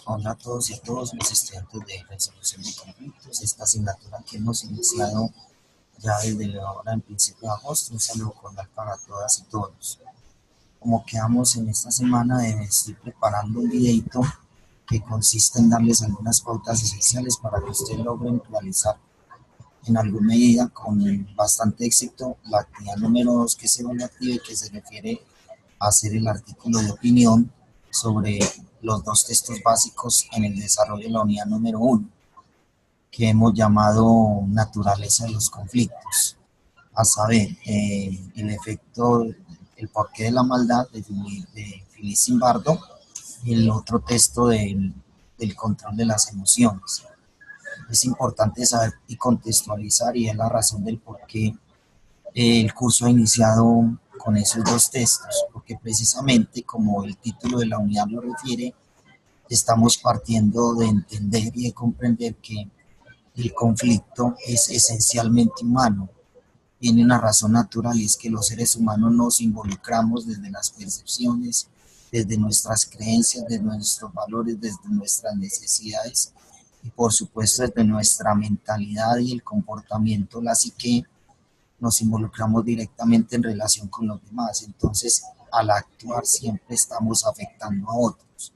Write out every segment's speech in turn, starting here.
Hola a todos y a todos los estudiantes de resolución de conflictos. Esta asignatura que hemos iniciado ya desde ahora en principio de agosto. Un saludo cordial para todas y todos. Como quedamos en esta semana, estoy preparando un videito que consiste en darles algunas pautas esenciales para que ustedes logren realizar en alguna medida con bastante éxito la actividad número 2 que se active, que se refiere a hacer el artículo de opinión sobre los dos textos básicos en el desarrollo de la unidad número 1, que hemos llamado naturaleza de los conflictos, a saber, el efecto, el porqué de la maldad de Feliz Zimbardo, y el otro texto del control de las emociones. Es importante saber y contextualizar, y es la razón del por qué el curso ha iniciado con esos dos textos, porque precisamente como el título de la unidad lo refiere, estamos partiendo de entender y de comprender que el conflicto es esencialmente humano, tiene una razón natural, y es que los seres humanos nos involucramos desde las percepciones, desde nuestras creencias, desde nuestros valores, desde nuestras necesidades y por supuesto desde nuestra mentalidad y el comportamiento, la psique, nos involucramos directamente en relación con los demás. Entonces, al actuar siempre estamos afectando a otros.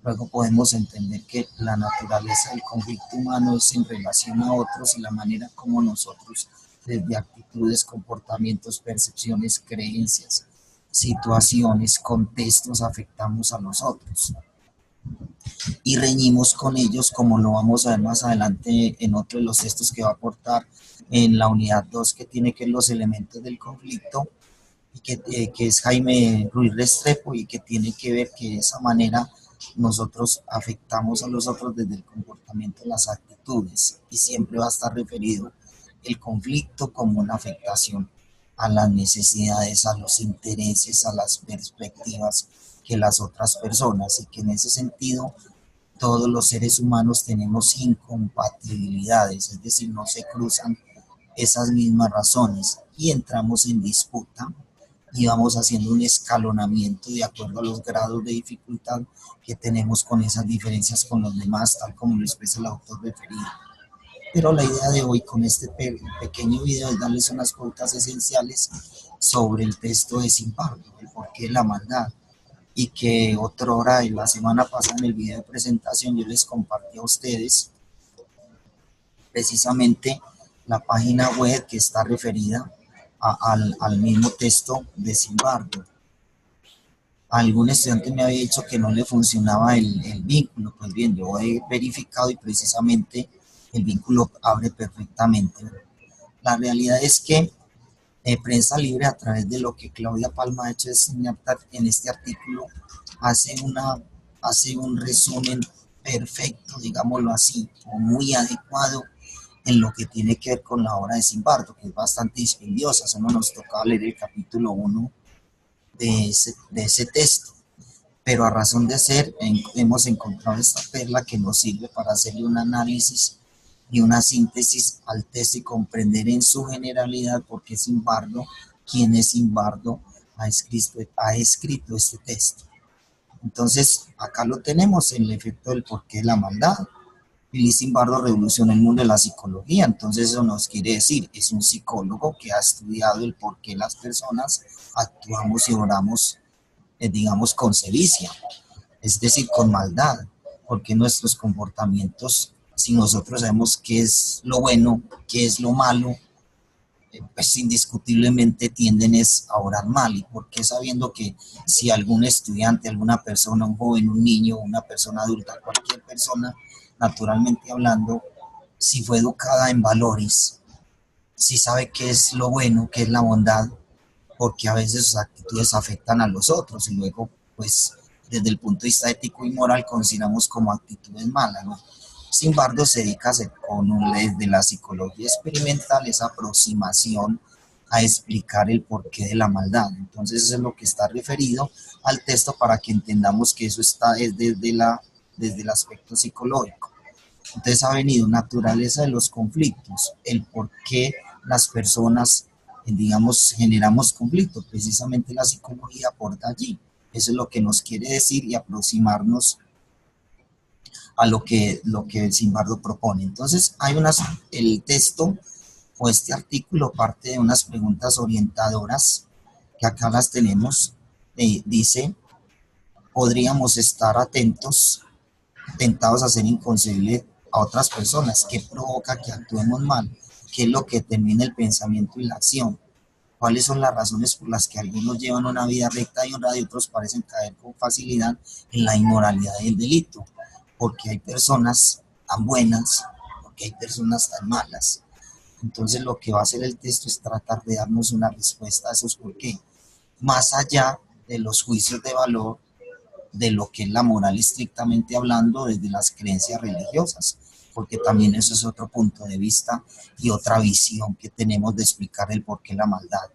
Luego podemos entender que la naturaleza del conflicto humano es en relación a otros, y la manera como nosotros, desde actitudes, comportamientos, percepciones, creencias, situaciones, contextos, afectamos a los otros y reñimos con ellos, como lo vamos a ver más adelante en otro de los textos que va a aportar en la unidad 2, que tiene que ver los elementos del conflicto, y que es Jaime Ruiz Restrepo, y que tiene que ver que de esa manera nosotros afectamos a los otros desde el comportamiento, las actitudes, y siempre va a estar referido el conflicto como una afectación a las necesidades, a los intereses, a las perspectivas que las otras personas, y que en ese sentido todos los seres humanos tenemos incompatibilidades, es decir, no se cruzan esas mismas razones y entramos en disputa, y vamos haciendo un escalonamiento de acuerdo a los grados de dificultad que tenemos con esas diferencias con los demás, tal como lo expresa el autor referido. Pero la idea de hoy con este pequeño video es darles unas pautas esenciales sobre el texto de Zimbardo, el porqué de la maldad, y que otra hora de la semana pasada en el video de presentación yo les compartí a ustedes precisamente la página web que está referida al mismo texto de Zimbardo. Algún estudiante me había dicho que no le funcionaba el vínculo. Pues bien, yo he verificado y precisamente el vínculo abre perfectamente. La realidad es que Prensa Libre, a través de lo que Claudia Palma ha hecho en este artículo, hace, hace un resumen perfecto, digámoslo así, o muy adecuado en lo que tiene que ver con la obra de Zimbardo, que es bastante dispendiosa. Solo nos tocaba leer el capítulo 1 de ese texto, pero a razón de ser hemos encontrado esta perla que nos sirve para hacerle un análisis y una síntesis al texto, y comprender en su generalidad por qué Zimbardo, quién es Zimbardo, ha escrito este texto. Entonces, acá lo tenemos, el efecto del porqué de la maldad. Feliz Zimbardo revolucionó el mundo de la psicología. Entonces eso nos quiere decir, es un psicólogo que ha estudiado el por qué las personas actuamos y oramos, digamos, con sevicia, es decir, con maldad, porque nuestros comportamientos, si nosotros sabemos qué es lo bueno, qué es lo malo, pues indiscutiblemente tienden es a orar mal. ¿Y por qué? Sabiendo que si algún estudiante, alguna persona, un joven, un niño, una persona adulta, cualquier persona, naturalmente hablando, si fue educada en valores, si sabe qué es lo bueno, qué es la bondad, porque a veces sus actitudes afectan a los otros, y luego, pues, desde el punto de vista ético y moral, consideramos como actitudes malas, ¿no? Sin embargo, se dedica a hacer desde la psicología experimental esa aproximación a explicar el porqué de la maldad. Entonces, eso es lo que está referido al texto, para que entendamos que eso está desde el aspecto psicológico. Entonces ha venido naturaleza de los conflictos, el por qué las personas, digamos, generamos conflictos. Precisamente la psicología aporta allí. Eso es lo que nos quiere decir, y aproximarnos a lo que Zimbardo propone. Entonces, el texto o este artículo parte de unas preguntas orientadoras, que acá las tenemos. Dice, podríamos estar tentados a ser inconcebibles a otras personas. ¿Qué provoca que actuemos mal? ¿Qué es lo que determina el pensamiento y la acción? ¿Cuáles son las razones por las que algunos llevan una vida recta y honrada y otros parecen caer con facilidad en la inmoralidad y el delito? Porque hay personas tan buenas, porque hay personas tan malas. Entonces lo que va a hacer el texto es tratar de darnos una respuesta a esos por qué, más allá de los juicios de valor, de lo que es la moral estrictamente hablando, desde las creencias religiosas, porque también eso es otro punto de vista y otra visión que tenemos de explicar el por qué la maldad.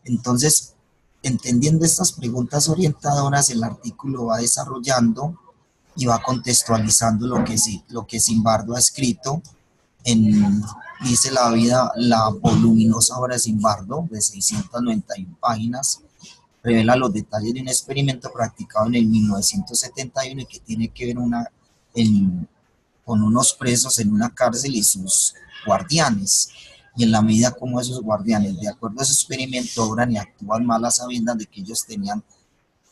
Entonces, entendiendo estas preguntas orientadoras, el artículo va desarrollando y va contextualizando lo que Zimbardo ha escrito en, dice la voluminosa obra de Zimbardo, de 691 páginas, revela los detalles de un experimento practicado en el 1971 y que tiene que ver con unos presos en una cárcel y sus guardianes. Y en la medida como esos guardianes, de acuerdo a ese experimento, obran y actúan mal a sabiendas de que ellos tenían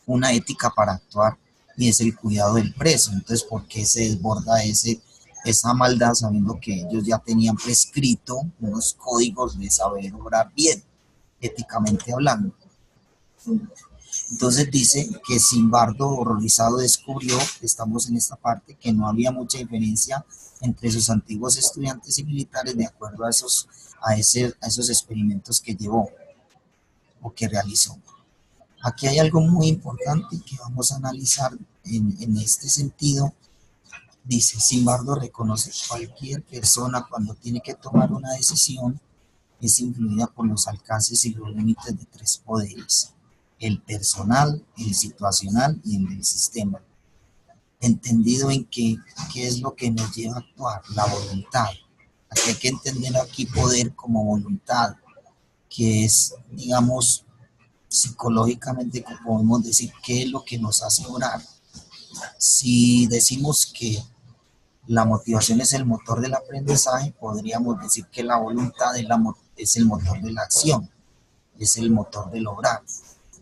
una ética para actuar, y es el cuidado del preso. Entonces, ¿por qué se desborda esa maldad sabiendo que ellos ya tenían prescrito unos códigos de saber obrar bien, éticamente hablando? Entonces dice que Zimbardo, horrorizado, descubrió, estamos en esta parte, que no había mucha diferencia entre sus antiguos estudiantes y militares de acuerdo a esos experimentos que llevó o que realizó. Aquí hay algo muy importante que vamos a analizar en este sentido. Dice, Zimbardo reconoce que cualquier persona cuando tiene que tomar una decisión es influida por los alcances y los límites de tres poderes: el personal, el situacional y el del sistema. Entendido en qué es lo que nos lleva a actuar, la voluntad. Aquí hay que entender aquí poder como voluntad, que es, digamos, psicológicamente, como podemos decir, qué es lo que nos hace orar. Si decimos que la motivación es el motor del aprendizaje, podríamos decir que la voluntad es el motor de la acción, es el motor del obrar.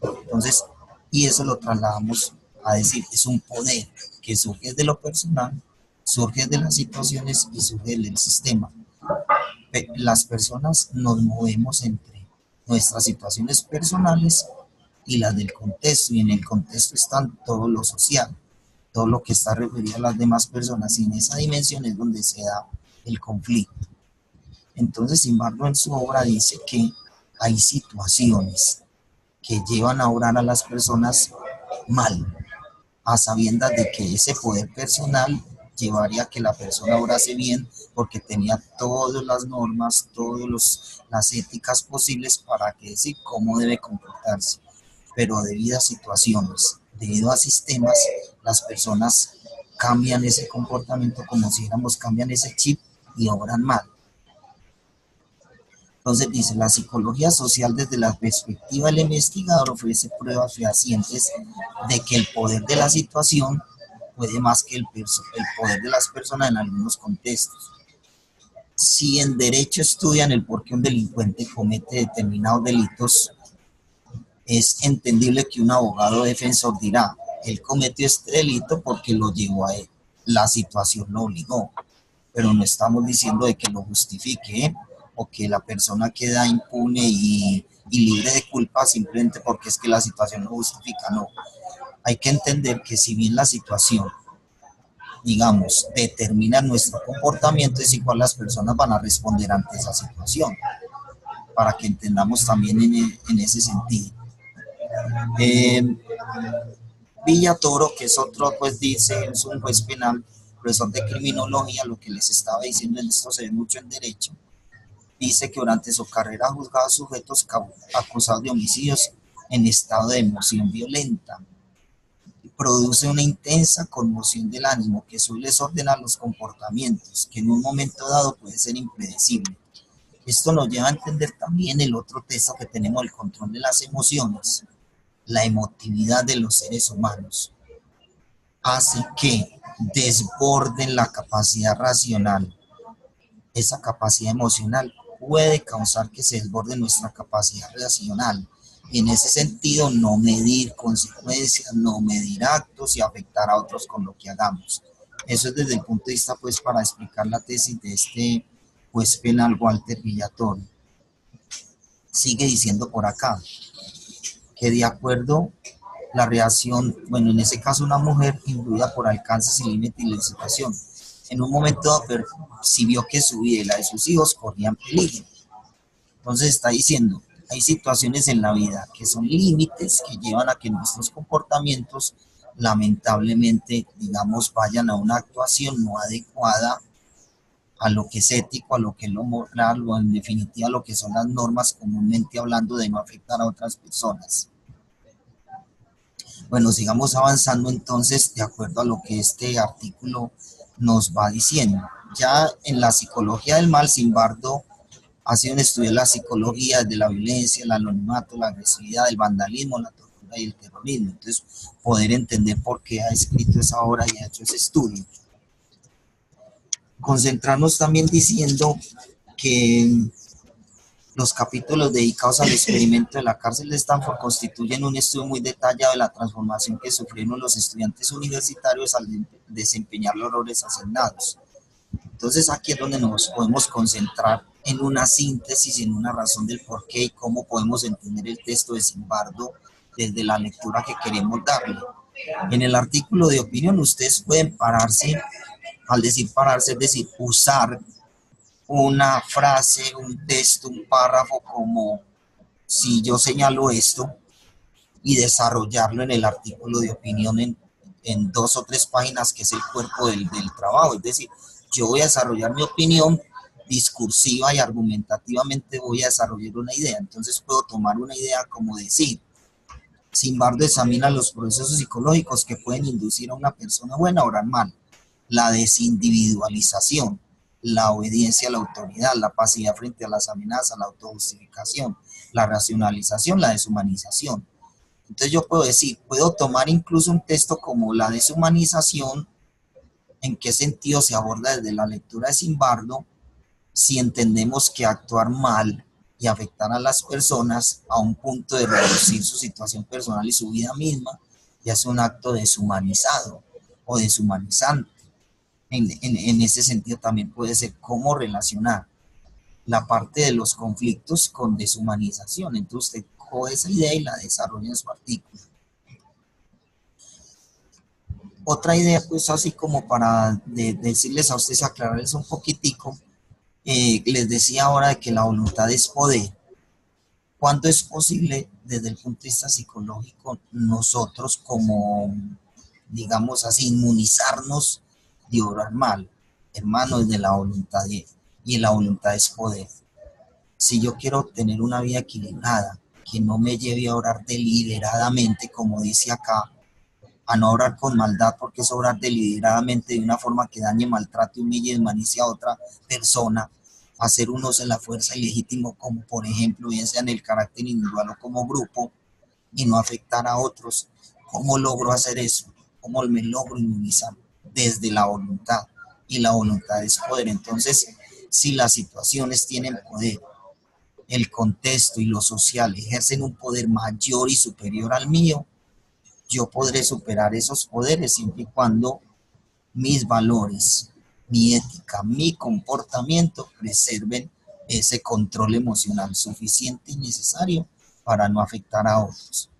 Entonces, y eso lo trasladamos a decir, es un poder que surge de lo personal, surge de las situaciones y surge del sistema. Las personas nos movemos entre nuestras situaciones personales y las del contexto, y en el contexto están todo lo social, todo lo que está referido a las demás personas, y en esa dimensión es donde se da el conflicto. Entonces, sin embargo, en su obra dice que hay situaciones que llevan a obrar a las personas mal, a sabiendas de que ese poder personal llevaría a que la persona obrase bien porque tenía todas las normas, todas las éticas posibles para que decir cómo debe comportarse. Pero debido a situaciones, debido a sistemas, las personas cambian ese comportamiento, como si dijéramos, cambian ese chip y obran mal. Entonces dice, la psicología social desde la perspectiva del investigador ofrece pruebas fehacientes de que el poder de la situación puede más que el poder de las personas en algunos contextos. Si en derecho estudian el por qué un delincuente comete determinados delitos, es entendible que un abogado defensor dirá, él cometió este delito porque lo llevó a él, la situación lo obligó, pero no estamos diciendo de que lo justifique, ¿eh? O que la persona queda impune y libre de culpa simplemente porque es que la situación lo justifica, no. Hay que entender que si bien la situación, digamos, determina nuestro comportamiento, es igual las personas van a responder ante esa situación, para que entendamos también en ese sentido. Eh, Villatoro, que es otro, pues dice, es un juez penal, profesor de criminología, lo que les estaba diciendo, en esto se ve mucho en derecho. Dice que durante su carrera ha juzgado sujetos acusados de homicidios en estado de emoción violenta. Produce una intensa conmoción del ánimo que suele desordenar los comportamientos, que en un momento dado puede ser impredecible. Esto nos lleva a entender también el otro texto que tenemos, el control de las emociones. La emotividad de los seres humanos hace que desborden la capacidad racional. Esa capacidad emocional puede causar que se desborde nuestra capacidad racional. Y en ese sentido, no medir consecuencias, no medir actos y afectar a otros con lo que hagamos. Eso es desde el punto de vista, pues, para explicar la tesis de este juez penal Walter Villator. Sigue diciendo por acá que de acuerdo la reacción, bueno, en ese caso una mujer influida por alcances y límites y la situación, en un momento percibió que su vida y la de sus hijos corrían peligro. Entonces está diciendo, hay situaciones en la vida que son límites que llevan a que nuestros comportamientos lamentablemente, digamos, vayan a una actuación no adecuada a lo que es ético, a lo que es lo moral o en definitiva a lo que son las normas comúnmente hablando de no afectar a otras personas. Bueno, sigamos avanzando entonces de acuerdo a lo que este artículo nos va diciendo. Ya en la psicología del mal, Zimbardo ha sido un estudio de la psicología, de la violencia, el anonimato, la agresividad, el vandalismo, la tortura y el terrorismo. Entonces, poder entender por qué ha escrito esa obra y ha hecho ese estudio. Concentrarnos también diciendo que los capítulos dedicados al experimento de la cárcel de Stanford constituyen un estudio muy detallado de la transformación que sufrieron los estudiantes universitarios al desempeñar los roles asignados. Entonces aquí es donde nos podemos concentrar en una síntesis, en una razón del por qué y cómo podemos entender el texto de Zimbardo desde la lectura que queremos darle. En el artículo de opinión ustedes pueden pararse, al decir pararse, es decir, usar una frase, un texto, un párrafo como si yo señalo esto y desarrollarlo en el artículo de opinión en 2 o 3 páginas, que es el cuerpo del trabajo. Es decir, yo voy a desarrollar mi opinión discursiva y argumentativamente voy a desarrollar una idea. Entonces puedo tomar una idea como decir, Zimbardo examina los procesos psicológicos que pueden inducir a una persona buena a obrar mal. La desindividualización, la obediencia a la autoridad, la pasividad frente a las amenazas, la autojustificación, la racionalización, la deshumanización. Entonces yo puedo decir, puedo tomar incluso un texto como la deshumanización, en qué sentido se aborda desde la lectura de Zimbardo, si entendemos que actuar mal y afectar a las personas a un punto de reducir su situación personal y su vida misma, ya es un acto deshumanizado o deshumanizante. En ese sentido también puede ser cómo relacionar la parte de los conflictos con deshumanización. Entonces usted coge esa idea y la desarrolla en su artículo. Otra idea, pues así como para decirles a ustedes, aclararles un poquitico, les decía ahora de que la voluntad es poder. ¿Cuándo es posible desde el punto de vista psicológico nosotros como, digamos así, inmunizarnos de obrar mal? Hermano, desde la voluntad y la voluntad es poder. Si yo quiero tener una vida equilibrada, que no me lleve a orar deliberadamente, como dice acá, a no obrar con maldad, porque es obrar deliberadamente de una forma que dañe, maltrate, humille y desmanice a otra persona, hacer un uso de la fuerza ilegítimo, como por ejemplo, bien sea en el carácter individual o como grupo, y no afectar a otros. ¿Cómo logro hacer eso? ¿Cómo me logro inmunizar? Desde la voluntad, y la voluntad es poder. Entonces, si las situaciones tienen poder, el contexto y lo social ejercen un poder mayor y superior al mío, yo podré superar esos poderes siempre y cuando mis valores, mi ética, mi comportamiento preserven ese control emocional suficiente y necesario para no afectar a otros.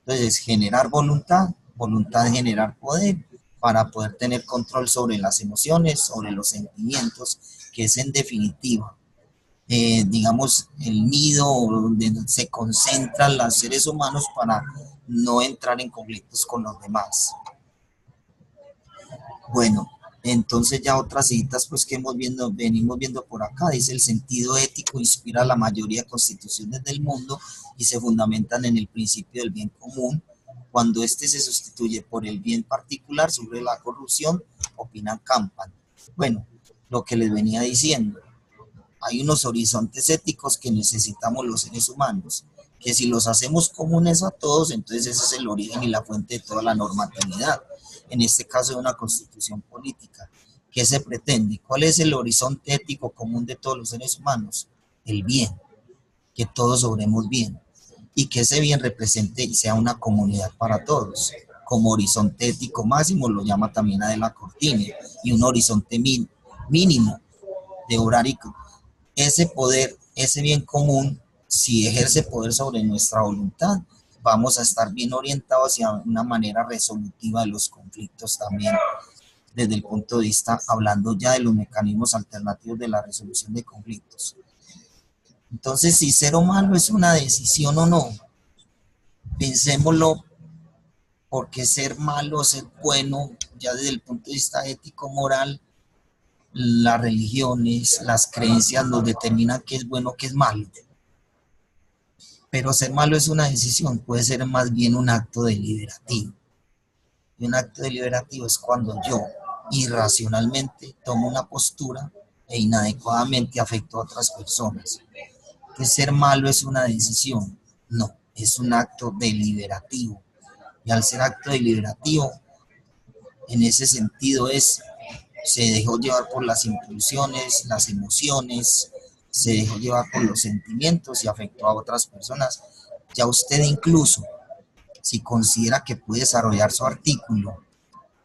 Entonces, generar voluntad, voluntad de generar poder para poder tener control sobre las emociones, sobre los sentimientos, que es en definitiva, digamos, el nido donde se concentran los seres humanos para no entrar en conflictos con los demás. Bueno, entonces ya otras citas pues que venimos viendo por acá, dice el sentido ético inspira a la mayoría de constituciones del mundo y se fundamentan en el principio del bien común. Cuando éste se sustituye por el bien particular sobre la corrupción, opinan Campan. Bueno, lo que les venía diciendo, hay unos horizontes éticos que necesitamos los seres humanos, que si los hacemos comunes a todos, entonces ese es el origen y la fuente de toda la normatividad. en este caso de una constitución política. ¿Qué se pretende? ¿Cuál es el horizonte ético común de todos los seres humanos? El bien, que todos obremos bien y que ese bien represente y sea una comunidad para todos. Como horizonte ético máximo lo llama también Adela Cortine, y un horizonte mínimo de obrar y ese poder, ese bien común, si ejerce poder sobre nuestra voluntad, vamos a estar bien orientados hacia una manera resolutiva de los conflictos también, desde el punto de vista, hablando ya de los mecanismos alternativos de la resolución de conflictos. Entonces, si ser o malo es una decisión o no, pensémoslo, porque ser malo, ser bueno, ya desde el punto de vista ético-moral, las religiones, las creencias nos determinan qué es bueno, qué es malo. Pero ser malo es una decisión, puede ser más bien un acto deliberativo. Y un acto deliberativo es cuando yo irracionalmente tomo una postura e inadecuadamente afecto a otras personas. Que ser malo es una decisión, no, es un acto deliberativo. Y al ser acto deliberativo, en ese sentido se dejó llevar por las impulsiones, las emociones, se dejó llevar por los sentimientos y afectó a otras personas. Ya usted incluso, si considera que puede desarrollar su artículo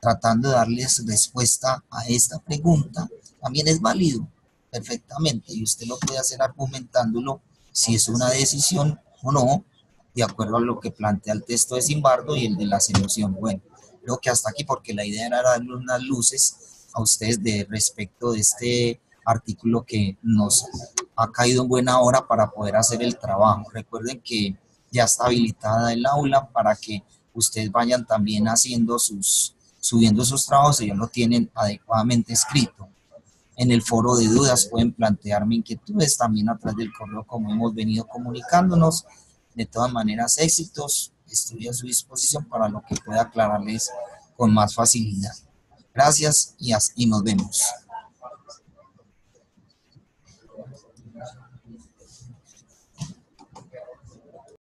tratando de darles respuesta a esta pregunta, también es válido perfectamente y usted lo puede hacer argumentándolo si es una decisión o no, de acuerdo a lo que plantea el texto de Zimbardo y el de las emociones. Bueno, creo que hasta aquí porque la idea era darle unas luces a ustedes de respecto de este artículo que nos ha caído en buena hora para poder hacer el trabajo. Recuerden que ya está habilitada el aula para que ustedes vayan también haciendo subiendo sus trabajos y ya lo tienen adecuadamente escrito. En el foro de dudas pueden plantearme inquietudes también a través del correo como hemos venido comunicándonos. De todas maneras, éxitos, estoy a su disposición para lo que pueda aclararles con más facilidad. Gracias y nos vemos.